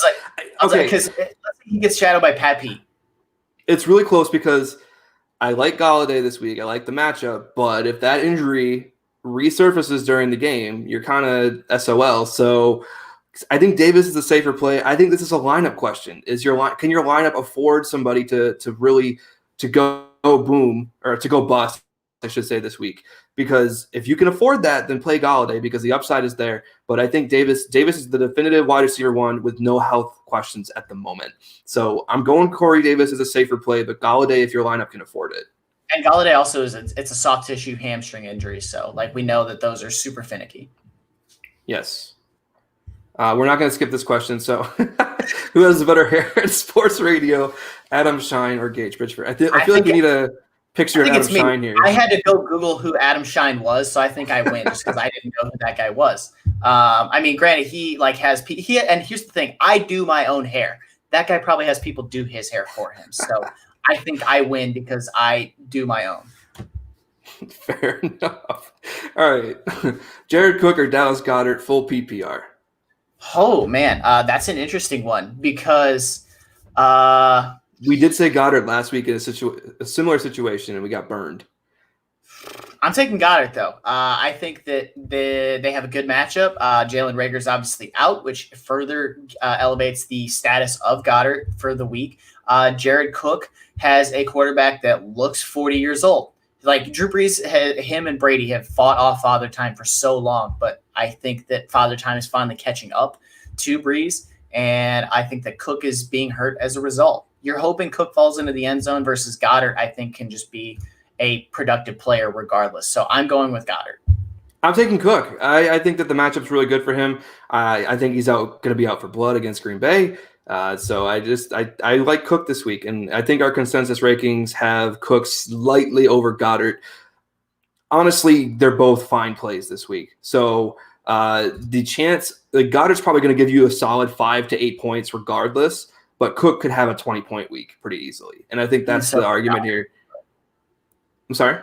B: was like, because he gets shadowed by Pat Pete.
A: It's really close because I like Galladay this week. I like the matchup, but if that injury resurfaces during the game, you're kind of SOL. So I think Davis is a safer play. I think this is a lineup question. Can your lineup afford somebody to go boom, or to go bust, I should say, this week? Because if you can afford that, then play Galladay, because the upside is there. But I think Davis is the definitive wide receiver 1 with no health questions at the moment. So I'm going Corey Davis as a safer play, but Galladay if your lineup can afford it.
B: And Galladay also it's a soft tissue hamstring injury, so like we know that those are super finicky.
A: Yes. We're not going to skip this question. So, who has a better hair in sports radio, Adam Shine or Gage Bridgeford? I feel like we need a picture of Adam Shine here.
B: I had to go Google who Adam Shine was, so I think I win just because I didn't know who that guy was. I mean, granted, he and here's the thing: I do my own hair. That guy probably has people do his hair for him. So I think I win because I do my own.
A: Fair enough. All right, Jared Cook or Dallas Goedert, full PPR.
B: Oh, man, that's an interesting one because
A: we did say Goddard last week in a similar situation, and we got burned.
B: I'm taking Goddard, though. I think that they have a good matchup. Jalen Rager's obviously out, which further elevates the status of Goddard for the week. Jared Cook has a quarterback that looks 40 years old. Like Drew Brees, him and Brady have fought off Father Time for so long, but I think that Father Time is finally catching up to Brees, and I think that Cook is being hurt as a result. You're hoping Cook falls into the end zone versus Goddard, I think, can just be a productive player regardless. So I'm going with Goddard.
A: I'm taking Cook. I think that the matchup's really good for him. I think he's going to be out for blood against Green Bay. So I like Cook this week, and I think our consensus rankings have Cook slightly over Goddard. Honestly, they're both fine plays this week. So the chance Goddard's probably going to give you a solid 5 to 8 points regardless, but Cook could have a 20-point week pretty easily. And I think that's the argument here. I'm sorry?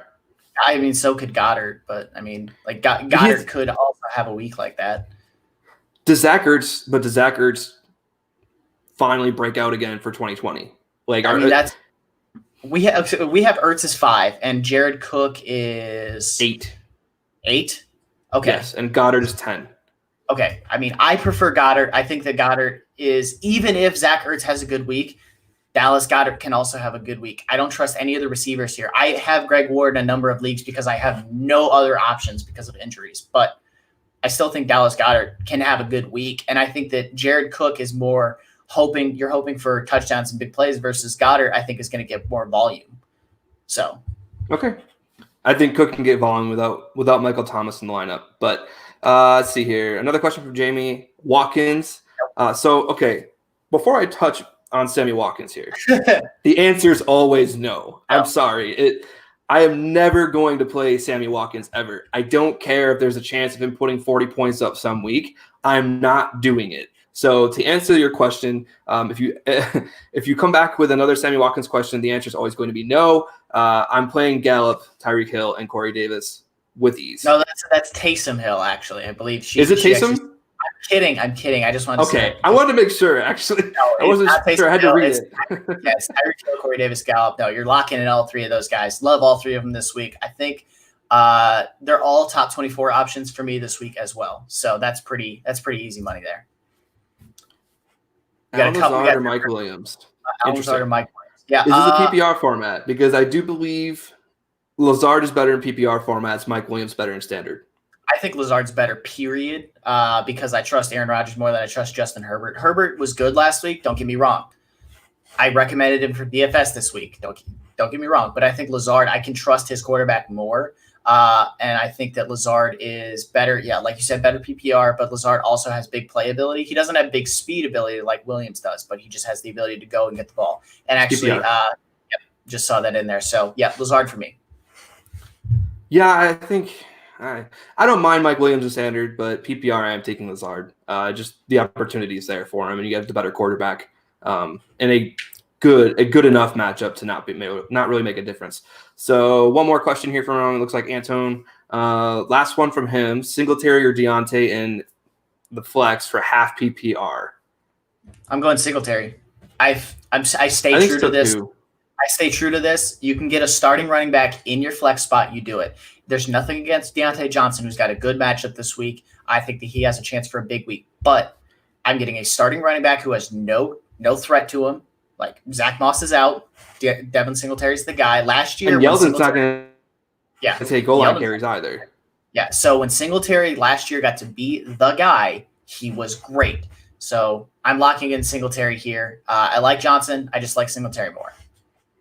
B: I mean, so could Goddard, but I mean, like Goddard could also have a week like that.
A: Does Zach Ertz finally break out again for 2020? Like,
B: I mean, we have Ertz is 5 and Jared Cook is
A: 8.
B: 8? Okay.
A: Yes, and Goddard is 10.
B: Okay. I mean, I prefer Goddard. I think that Goddard is, even if Zach Ertz has a good week, Dallas Goedert can also have a good week. I don't trust any of the receivers here. I have Greg Ward in a number of leagues because I have no other options because of injuries. But I still think Dallas Goedert can have a good week. And I think that Jared Cook is more you're hoping for touchdowns and big plays versus Goddard, I think, is going to get more volume. So.
A: Okay. I think Cook can get volume without Michael Thomas in the lineup. But let's see here. Another question from Jamie Watkins. Okay, before I touch on Sammy Watkins here, the answer is always no. I'm sorry. I am never going to play Sammy Watkins ever. I don't care if there's a chance of him putting 40 points up some week. I'm not doing it. So to answer your question, if you come back with another Sammy Watkins question, the answer is always going to be no. I'm playing Gallup, Tyreek Hill, and Corey Davis with ease.
B: No, that's Taysom Hill, actually. I believe
A: is it Taysom?
B: I'm kidding. I just wanted to say.
A: Okay, I wanted to make sure, actually.
B: No,
A: I wasn't sure. I had to read it.
B: Yes, Tyreek Hill, Corey Davis, Gallup. No, you're locking in all three of those guys. Love all three of them this week. I think they're all top 24 options for me this week as well. So that's pretty easy money there.
A: Alan Lazard or Mike Williams?
B: Alan Lazard or Mike Williams. Yeah.
A: Is this a PPR format? Because I do believe Lazard is better in PPR formats. Mike Williams better in standard.
B: I think Lazard's better, period, because I trust Aaron Rodgers more than I trust Justin Herbert. Herbert was good last week. Don't get me wrong. I recommended him for DFS this week. Don't get me wrong. But I think Lazard, I can trust his quarterback more. And I think that Lazard is better. Yeah, like you said, better PPR, but Lazard also has big playability. He doesn't have big speed ability like Williams does, but he just has the ability to go and get the ball. And actually, just saw that in there. So, yeah, Lazard for me.
A: Yeah, I think I don't mind Mike Williams in standard, but PPR I am taking Lazard. Just the opportunity is there for him, and you get the better quarterback and a good enough matchup to not really make a difference. So one more question here from him. It looks like Antone. Last one from him: Singletary or Deontay in the flex for half PPR?
B: I'm going Singletary. I stay true to this.
A: Too.
B: I stay true to this. You can get a starting running back in your flex spot. You do it. There's nothing against Deontay Johnson, who's got a good matchup this week. I think that he has a chance for a big week. But I'm getting a starting running back who has no threat to him. Like Zach Moss is out. Devin Singletary's the guy. Last year,
A: and Yeldon's not going to take goal line carries either.
B: Yeah. So when Singletary last year got to be the guy, he was great. So I'm locking in Singletary here. I like Johnson. I just like Singletary more.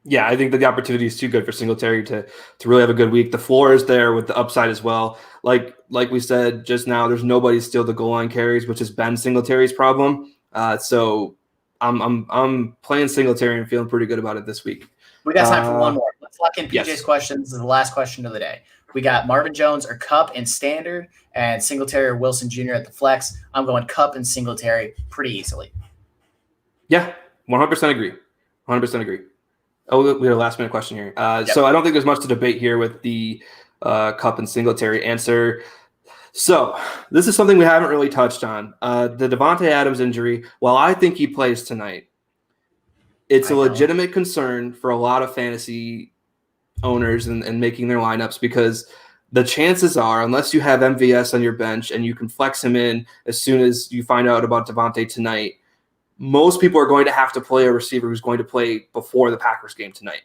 A: Yeah, I think that the opportunity is too good for Singletary to really have a good week. The floor is there with the upside as well. Like we said just now, there's nobody steal the goal line carries, which has been Singletary's problem. So I'm playing Singletary and feeling pretty good about it this week.
B: We got time for one more. Let's lock in PJ's questions. This is the last question of the day. We got Marvin Jones or Kupp in standard, and Singletary or Wilson Jr. at the flex. I'm going Kupp and Singletary pretty easily.
A: Yeah, 100% agree. 100% agree. Oh, we had a last-minute question here. So I don't think there's much to debate here with the Kupp and Singletary answer. So this is something we haven't really touched on. The Devontae Adams injury, while I think he plays tonight, it's a legitimate concern for a lot of fantasy owners and making their lineups, because the chances are, unless you have MVS on your bench and you can flex him in as soon as you find out about Devontae tonight, most people are going to have to play a receiver who's going to play before the Packers game tonight.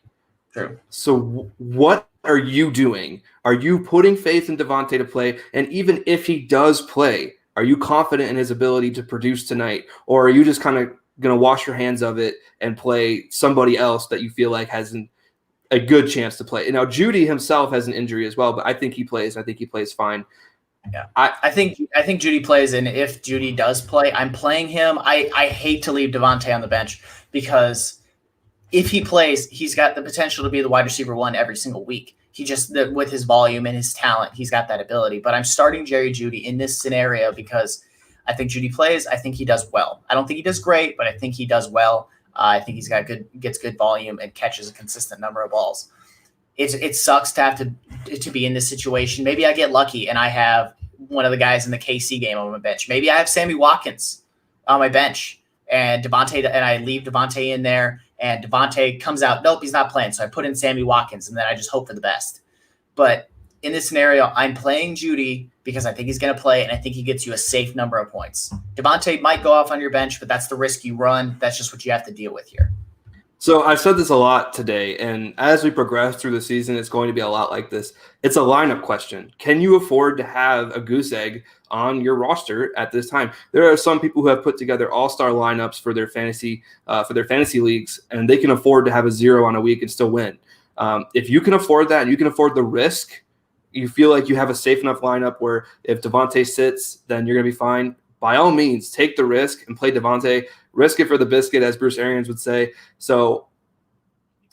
B: True.
A: So what are you doing? Are you putting faith in Devontae to play? And even if he does play, are you confident in his ability to produce tonight? Or are you just kind of going to wash your hands of it and play somebody else that you feel like has a good chance to play? And now Judy himself has an injury as well, but I think he plays. I think he plays fine.
B: Yeah, I think Judy plays, and if Judy does play, I'm playing him. I hate to leave Devontae on the bench, because if he plays, he's got the potential to be the wide receiver 1 every single week. He just, with his volume and his talent, he's got that ability. But I'm starting Jerry Judy in this scenario because I think Judy plays. I think he does well. I don't think he does great, but I think he does well. I think he's gets good volume and catches a consistent number of balls. It sucks to have to be in this situation. Maybe I get lucky and I have one of the guys in the KC game on my bench. Maybe I have Sammy Watkins on my bench and I leave Devontae in there, and Devontae comes out. Nope, he's not playing. So I put in Sammy Watkins, and then I just hope for the best. But in this scenario, I'm playing Judy because I think he's going to play, and I think he gets you a safe number of points. Devontae might go off on your bench, but that's the risk you run. That's just what you have to deal with here.
A: So I've said this a lot today, and as we progress through the season, it's going to be a lot like this. It's a lineup question. Can you afford to have a goose egg on your roster at this time? There are some people who have put together all-star lineups for their fantasy leagues, and they can afford to have a 0 on a week and still win. If you can afford that and you can afford the risk, you feel like you have a safe enough lineup where if Devontae sits, then you're going to be fine. By all means, take the risk and play Devontae. Risk it for the biscuit, as Bruce Arians would say. So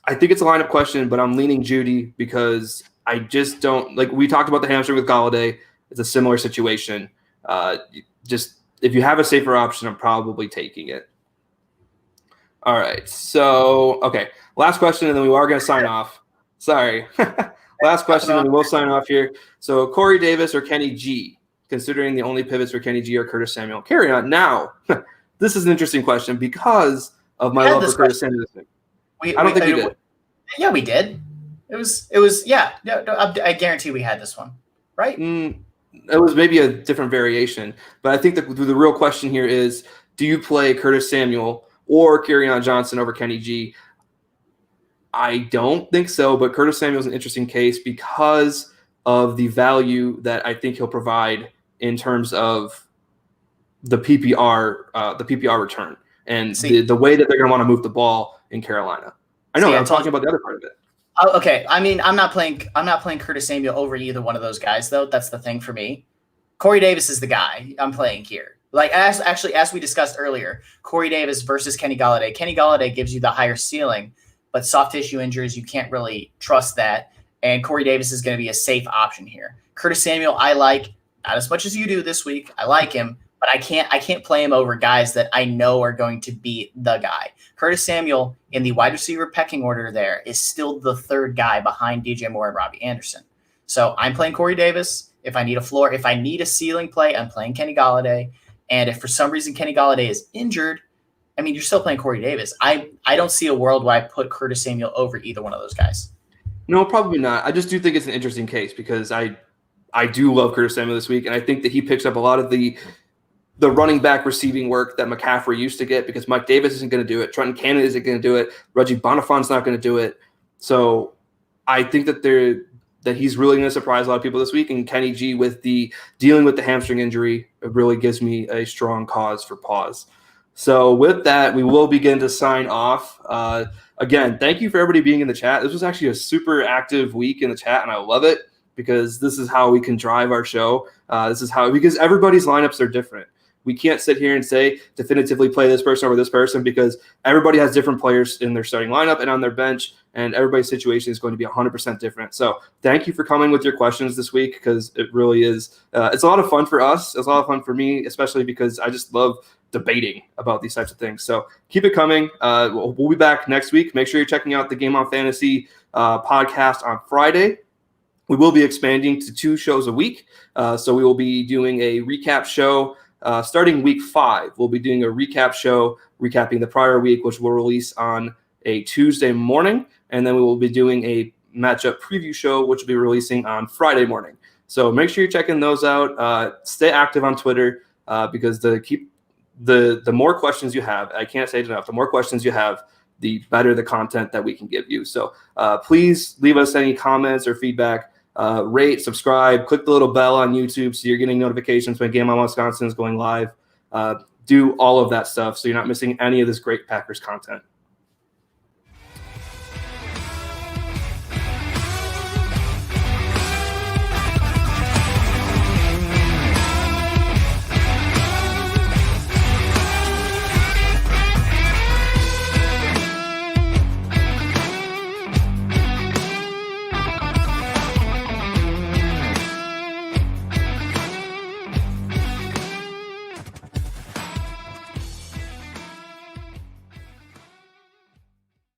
A: I think it's a lineup question, but I'm leaning Judy because I just don't – like we talked about the hamstring with Galladay. It's a similar situation. Just if you have a safer option, I'm probably taking it. All right. So, okay. Last question, and then we are going to sign off. Sorry. Last question, and we will sign off here. So Corey Davis or Kenny G, considering the only pivots for Kenny G are Curtis Samuel. Carry on. Now, this is an interesting question because of my love for Curtis Samuel. I don't think we did.
B: Yeah, we did. It was. Yeah. No, I guarantee we had this one, right?
A: It was maybe a different variation, but I think the real question here is: do you play Curtis Samuel or Kerryon Johnson over Kenny G? I don't think so, but Curtis Samuel is an interesting case because of the value that I think he'll provide in terms of the PPR return and the way that they're going to want to move the ball in Carolina. I know. I'm talking about the other part of it.
B: Okay. I mean, I'm not playing Curtis Samuel over either one of those guys, though. That's the thing for me. Corey Davis is the guy I'm playing here. Like as we discussed earlier, Corey Davis versus Kenny Galladay. Kenny Galladay gives you the higher ceiling, but soft tissue injuries, you can't really trust that. And Corey Davis is going to be a safe option here. Curtis Samuel, I like, not as much as you do this week. I like him, but I can't play him over guys that I know are going to be the guy. Curtis Samuel in the wide receiver pecking order there is still the third guy behind DJ Moore and Robbie Anderson. So I'm playing Corey Davis. If I need a floor, if I need a ceiling play, I'm playing Kenny Galladay. And if for some reason Kenny Galladay is injured, I mean, you're still playing Corey Davis. I don't see a world where I put Curtis Samuel over either one of those guys.
A: No, probably not. I just do think it's an interesting case because I do love Curtis Samuel this week, and I think that he picks up a lot of the running back receiving work that McCaffrey used to get because Mike Davis isn't going to do it. Trenton Cannon isn't going to do it. Reggie Bonifon's not going to do it. So I think that he's really going to surprise a lot of people this week, and Kenny G with the dealing with the hamstring injury really gives me a strong cause for pause. So with that, we will begin to sign off. Again, thank you for everybody being in the chat. This was actually a super active week in the chat, and I love it because this is how we can drive our show. Because everybody's lineups are different. We can't sit here and say definitively play this person over this person because everybody has different players in their starting lineup and on their bench, and everybody's situation is going to be 100% different. So thank you for coming with your questions this week because it really is it's a lot of fun for us. It's a lot of fun for me, especially because I just love debating about these types of things. So keep it coming. We'll be back next week. Make sure you're checking out the Game On Fantasy podcast on Friday. We will be expanding to 2 shows a week. So we will be doing a recap show starting week 5. We'll be doing a recap show recapping the prior week, which we'll release on a Tuesday morning. And then we will be doing a matchup preview show, which will be releasing on Friday morning. So make sure you're checking those out. Stay active on Twitter because the more questions you have, I can't say it enough, the more questions you have, the better the content that we can give you. So please leave us any comments or feedback. Rate, subscribe, click the little bell on YouTube so you're getting notifications when Game on Wisconsin is going live. Do all of that stuff so you're not missing any of this great Packers content.